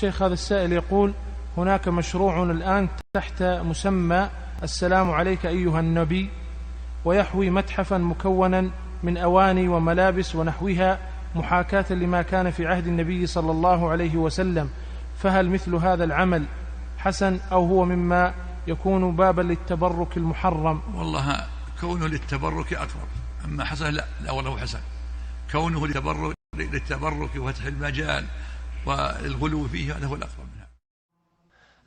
شيخ، هذا السائل يقول: هناك مشروع الآن تحت مسمى السلام عليك أيها النبي، ويحوي متحفا مكونا من أواني وملابس ونحوها محاكاة لما كان في عهد النبي صلى الله عليه وسلم، فهل مثل هذا العمل حسن أو هو مما يكون بابا للتبرك المحرم؟ والله كونه للتبرك أقرب، أما حسن لا والله حسن. كونه للتبرك وفتح المجال والغلو فيه هذا هو الأقرب منها.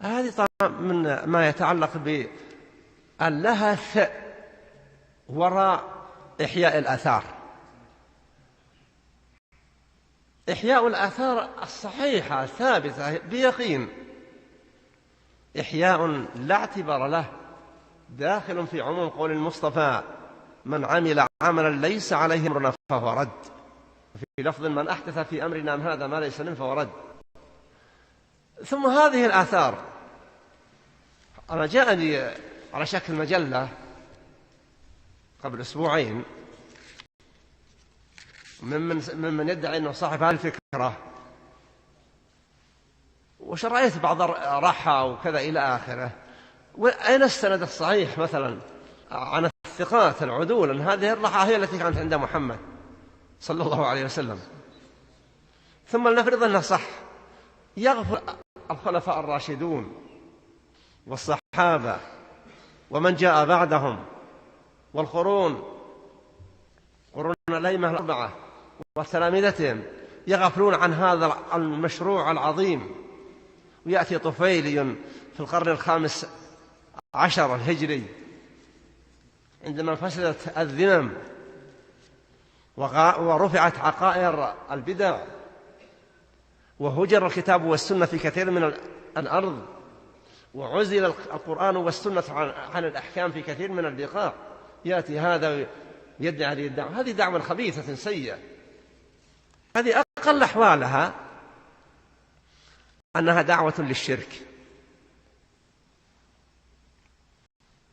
هذه طبعا من ما يتعلق باللهث وراء إحياء الآثار. إحياء الآثار الصحيحة الثابتة بيقين، إحياء لا اعتبار له، داخل في عموم قول المصطفى: من عمل عملا ليس عليه أمرنا فهو رد. في لفظ: من أحدث في أمرنا هذا ما ليس منه فهو رد. ثم هذه الآثار، أنا جاءني على شكل مجلة قبل أسبوعين ممن يدعي أنه صاحب هذه الفكرة، وشرعت بعض رحى وكذا إلى آخره. وأين السند الصحيح مثلا عن الثقات العدول أن هذه الرحى هي التي كانت عند محمد صلى الله عليه وسلم؟ ثم لنفرض أنها صح، يغفر الخلفاء الراشدون والصحابة ومن جاء بعدهم والقرون الأئمة الأربعة وتلامذتهم، يغفلون عن هذا المشروع العظيم، ويأتي طفيلي في القرن ال15 الهجري عندما فسدت الذمم ورفعت عقائر البدع وهجر الكتاب والسنة في كثير من الأرض، وعزل القرآن والسنة عن الأحكام في كثير من البقاع. يأتي هذا يدعي هذه الدعوة، هذه دعوة خبيثة سيئة. هذه أقل أحوالها أنها دعوة للشرك،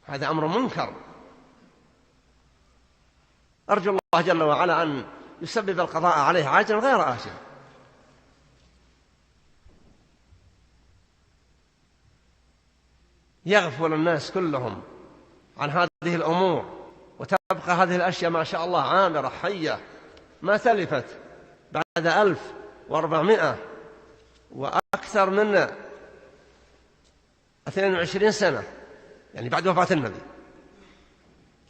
هذا أمر منكر. أرجو الله جل وعلا أن يسبب القضاء عليه عاجلا غير آجل. يغفل الناس كلهم عن هذه الأمور، وتبقى هذه الأشياء ما شاء الله عامرة حية ما تلفت بعد 1400 وأكثر من 22 سنة، يعني بعد وفاة النبي،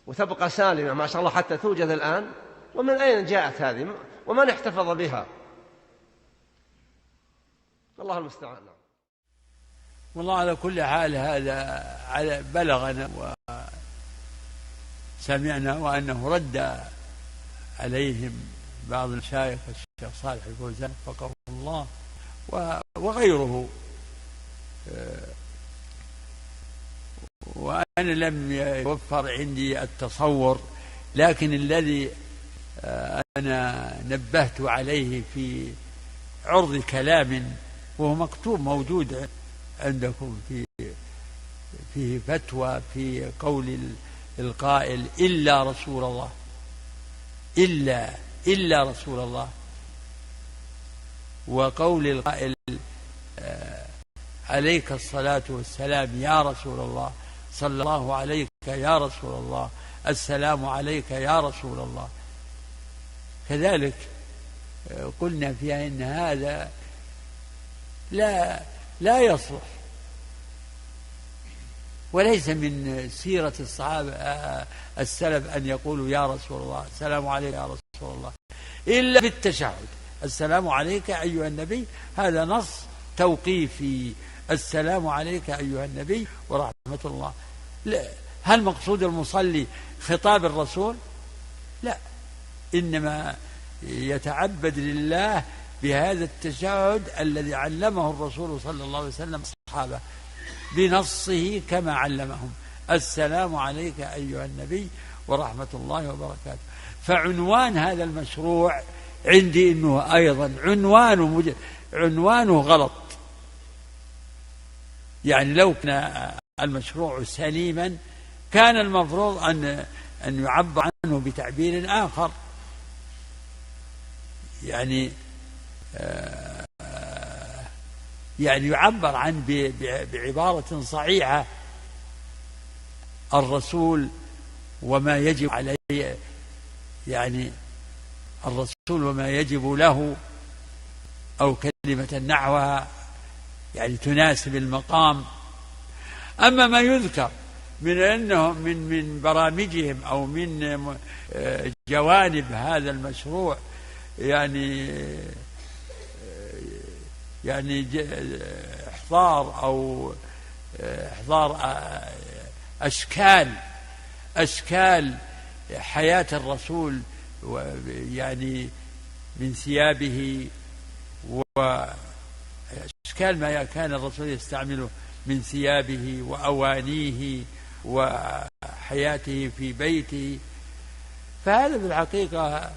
وتبقى سالمة ما شاء الله حتى توجد الآن. ومن أين جاءت هذه؟ ومن احتفظ بها؟ الله المستعان. والله على كل حال هذا بلغنا وسمعنا، وأنه رد عليهم بعض المشايخ، الشيخ صالح الفوزان وفقه الله وغيره، وأنا لم يوفر عندي التصور، لكن الذي أنا نبهت عليه في عرض كلام وهو مكتوب موجود عندكم فيه فتوى في قول القائل: إلا رسول الله، إلا رسول الله، وقول القائل: عليك الصلاة والسلام يا رسول الله، صلى الله عليك يا رسول الله، السلام عليك يا رسول الله. كذلك قلنا فيها إن هذا لا يصلح، وليس من سيرة الصحابة السلف أن يقولوا يا رسول الله، السلام عليك يا رسول الله، إلا في التشهد: السلام عليك أيها النبي. هذا نص توقيفي: السلام عليك أيها النبي ورحمة الله. هل مقصود المصلي خطاب الرسول؟ لا، إنما يتعبد لله بهذا التشهد الذي علمه الرسول صلى الله عليه وسلم الصحابة بنصه كما علمهم: السلام عليك أيها النبي ورحمة الله وبركاته. فعنوان هذا المشروع عندي أنه أيضا عنوانه غلط. يعني لو كان المشروع سليما كان المفروض أن يعبر عنه بتعبير آخر، يعني يعني يعبر عن بعبارة صحيحة الرسول وما يجب عليه، يعني الرسول وما يجب له، أو كلمة نحوها يعني تناسب المقام. أما ما يذكر من أنه من برامجهم أو من جوانب هذا المشروع، يعني إحضار أشكال حياة الرسول، يعني من ثيابه وأشكال ما كان الرسول يستعمله من ثيابه وأوانيه وحياته في بيته. فهذا بالحقيقة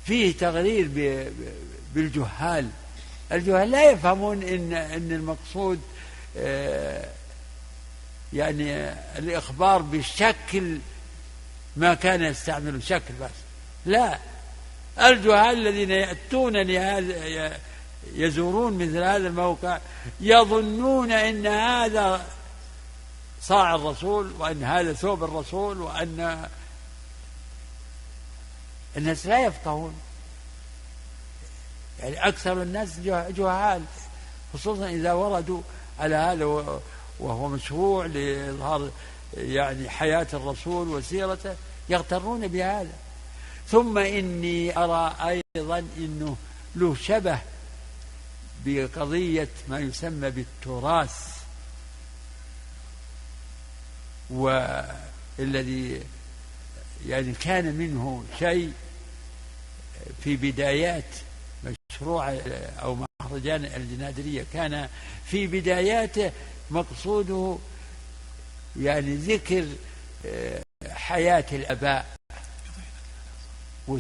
فيه تغرير بالجهال. الجهال لا يفهمون إن المقصود يعني الإخبار بشكل ما كان يستعمله شكل بس، لا. الجهال الذين يأتون لهذا يزورون مثل هذا الموقع يظنون إن هذا صاع الرسول، وأن هذا ثوب الرسول، وأن الناس لا يفقهون. يعني أكثر الناس جهال، خصوصا إذا وردوا على هذا وهو مشروع لإظهار يعني حياة الرسول وسيرته، يغترون بهذا. ثم إني أرى أيضا أنه له شبه بقضية ما يسمى بالتراث، والذي يعني كان منه شيء في بدايات مشروع أو مهرجان الجنادرية. كان في بداياته مقصوده يعني ذكر حياة الآباء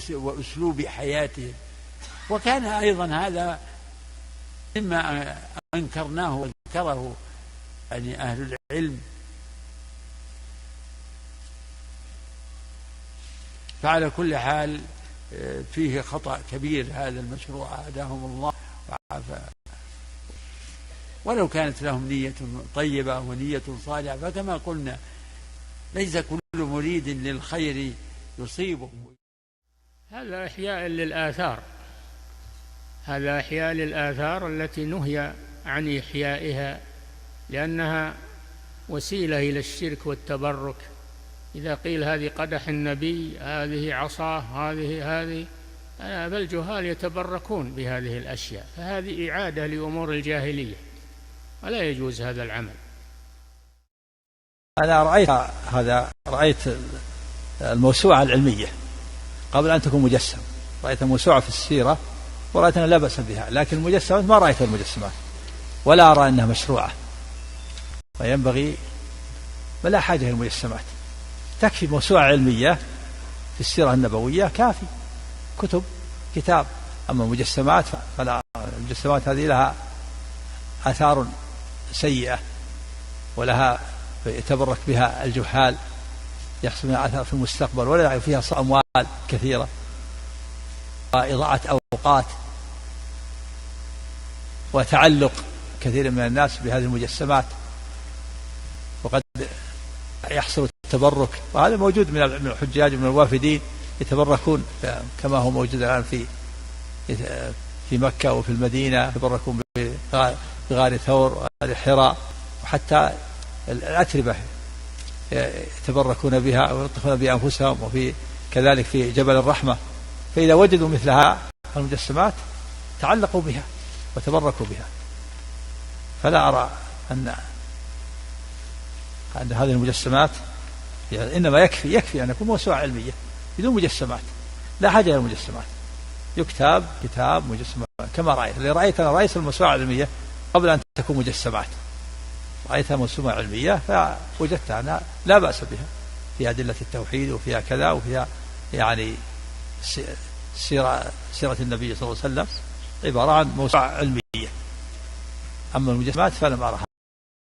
وأسلوب حياتهم، وكان أيضا هذا مما أنكرناه وذكره يعني أهل العلم. فعلى كل حال فيه خطأ كبير هذا المشروع، هداهم الله وعافى. ولو كانت لهم نية طيبة ونية صالحة، فكما قلنا ليس كل مريد للخير يصيبه. هذا إحياء للآثار، هذا إحياء للآثار التي نهي عن إحيائها، لأنها وسيلة إلى الشرك والتبرك. إذا قيل هذه قدح النبي، هذه عصاه، هذه فالجهال يتبركون بهذه الأشياء، فهذه إعادة لأمور الجاهلية، ولا يجوز هذا العمل. أنا رأيت الموسوعة العلمية قبل أن تكون مجسم، رأيت موسوعة في السيرة ورأيت أنها لا بأس بها، لكن المجسمات ما رأيت المجسمات ولا أرى أنها مشروعة، وينبغي ولا حاجة للمجسمات، تكفي موسوعة علمية في السيرة النبوية كافي، كتاب. أما المجسمات فلا، المجسمات هذه لها آثار سيئة، ولها يتبرك بها الجهال، يحصل منها آثار في المستقبل، ولا فيها أموال كثيرة وإضاعة أوقات وتعلق كثير من الناس بهذه المجسمات، وقد يحصل التبرك. وهذا موجود من الحجاج ومن الوافدين، يتبركون كما هو موجود الآن في مكة وفي المدينة، يتبركون بغار ثور وغار حراء، وحتى الأتربة يتبركون بها ويلطفون بأنفسهم، وفي كذلك في جبل الرحمة. فإذا وجدوا مثلها المجسمات تعلقوا بها وتبركوا بها. فلا أرى أن هذه المجسمات يعني إنما يكفي أن يكون موسوعة علمية بدون مجسمات، لا حاجة إلى المجسمات، يكتب كتاب مجسمات كما رأيت. أنا رأيت الموسوعة العلمية قبل أن تكون مجسمات، رأيتها موسوعة علمية فوجدتها أنا لا بأس بها، فيها أدلة التوحيد وفيها كذا، وفيها يعني سيرة النبي صلى الله عليه وسلم، عبارة عن موسوعة علمية. أما المجسمات فلم أرها.